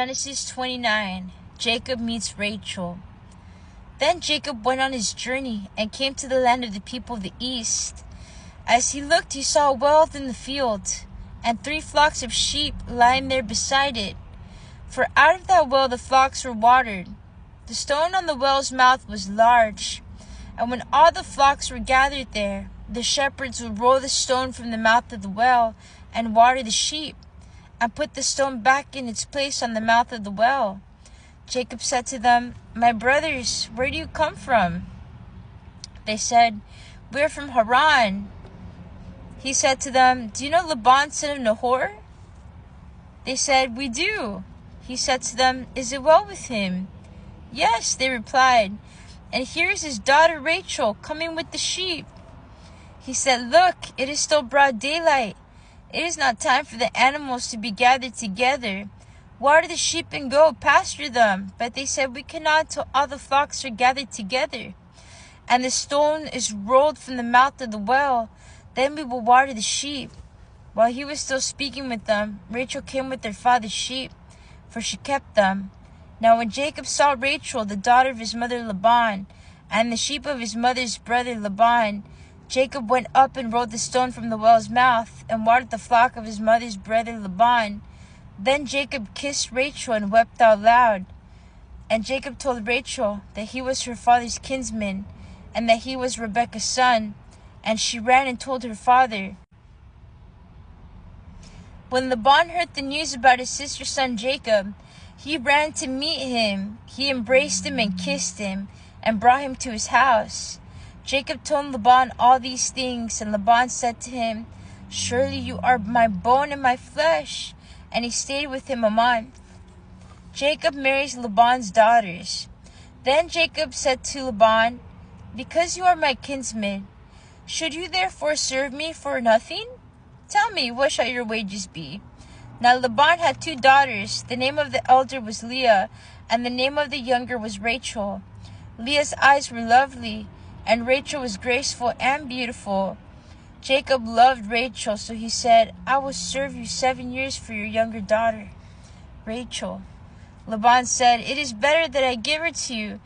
Genesis 29. Jacob meets Rachel. Then Jacob went on his journey and came to the land of the people of the east. As he looked, he saw a well in the field, and 3 flocks of sheep lying there beside it. For out of that well the flocks were watered. The stone on the well's mouth was large. And when all the flocks were gathered there, the shepherds would roll the stone from the mouth of the well and water the sheep, and put the stone back in its place on the mouth of the well. Jacob said to them, "My brothers, where do you come from?" They said, "We are from Haran." He said to them, "Do you know Laban, son of Nahor?" They said, "We do." He said to them, "Is it well with him?" "Yes," they replied, "and here is his daughter Rachel coming with the sheep." He said, "Look, it is still broad daylight. It is not time for the animals to be gathered together. Water the sheep and go, pasture them." But they said, "We cannot till all the flocks are gathered together, and the stone is rolled from the mouth of the well. Then we will water the sheep." While he was still speaking with them, Rachel came with their father's sheep, for she kept them. Now when Jacob saw Rachel, the daughter of his mother Laban, and the sheep of his mother's brother Laban, Jacob went up and rolled the stone from the well's mouth, and watered the flock of his mother's brother Laban. Then Jacob kissed Rachel and wept out loud. And Jacob told Rachel that he was her father's kinsman, and that he was Rebekah's son. And she ran and told her father. When Laban heard the news about his sister's son Jacob, he ran to meet him. He embraced him and kissed him, and brought him to his house. Jacob told Laban all these things, and Laban said to him, "Surely you are my bone and my flesh." And he stayed with him a month. Jacob marries Laban's daughters. Then Jacob said to Laban, "Because you are my kinsman, should you therefore serve me for nothing? Tell me, what shall your wages be?" Now Laban had 2 daughters. The name of the elder was Leah, and the name of the younger was Rachel. Leah's eyes were lovely, and Rachel was graceful and beautiful. Jacob loved Rachel, so he said, "I will serve you 7 years for your younger daughter, Rachel." Laban said, "It is better that I give her to you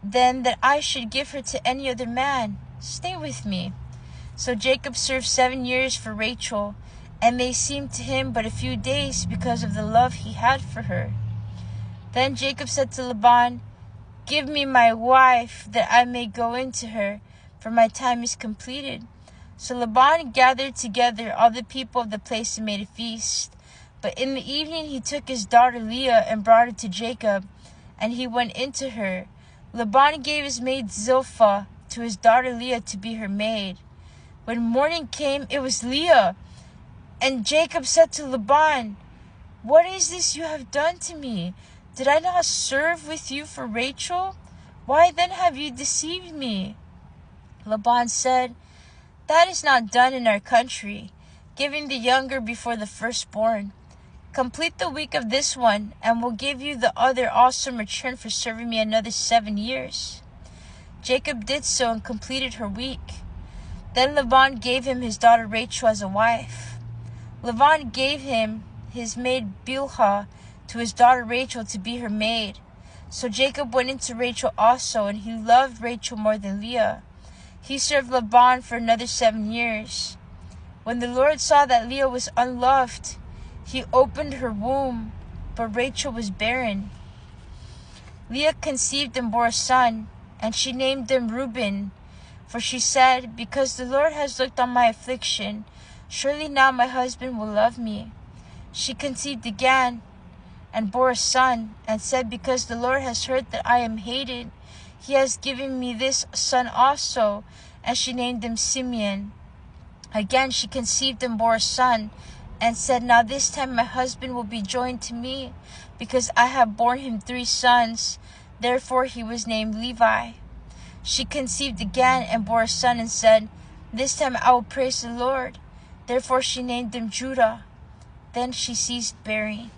than that I should give her to any other man. Stay with me." So Jacob served 7 years for Rachel, and they seemed to him but a few days because of the love he had for her. Then Jacob said to Laban, "Give me my wife, that I may go into her, for my time is completed." So Laban gathered together all the people of the place and made a feast. But in the evening he took his daughter Leah and brought her to Jacob, and he went into her. Laban gave his maid Zilpah to his daughter Leah to be her maid. When morning came, it was Leah. And Jacob said to Laban, "What is this you have done to me? Did I not serve with you for Rachel? Why then have you deceived me?" Laban said, "That is not done in our country, giving the younger before the firstborn. Complete the week of this one, and will give you the other also in return for serving me another 7 years." Jacob did so and completed her week. Then Laban gave him his daughter Rachel as a wife. Laban gave him his maid Bilhah to his daughter Rachel to be her maid. So Jacob went into Rachel also, and he loved Rachel more than Leah. He served Laban for another 7 years. When the Lord saw that Leah was unloved, he opened her womb, but Rachel was barren. Leah conceived and bore a son, and she named him Reuben, for she said, "Because the Lord has looked on my affliction, surely now my husband will love me." She conceived again and bore a son, and said, "Because the Lord has heard that I am hated, he has given me this son also," and she named him Simeon. Again she conceived and bore a son, and said, "Now this time my husband will be joined to me, because I have borne him 3 sons." Therefore he was named Levi. She conceived again and bore a son, and said, "This time I will praise the Lord." Therefore she named him Judah. Then she ceased bearing.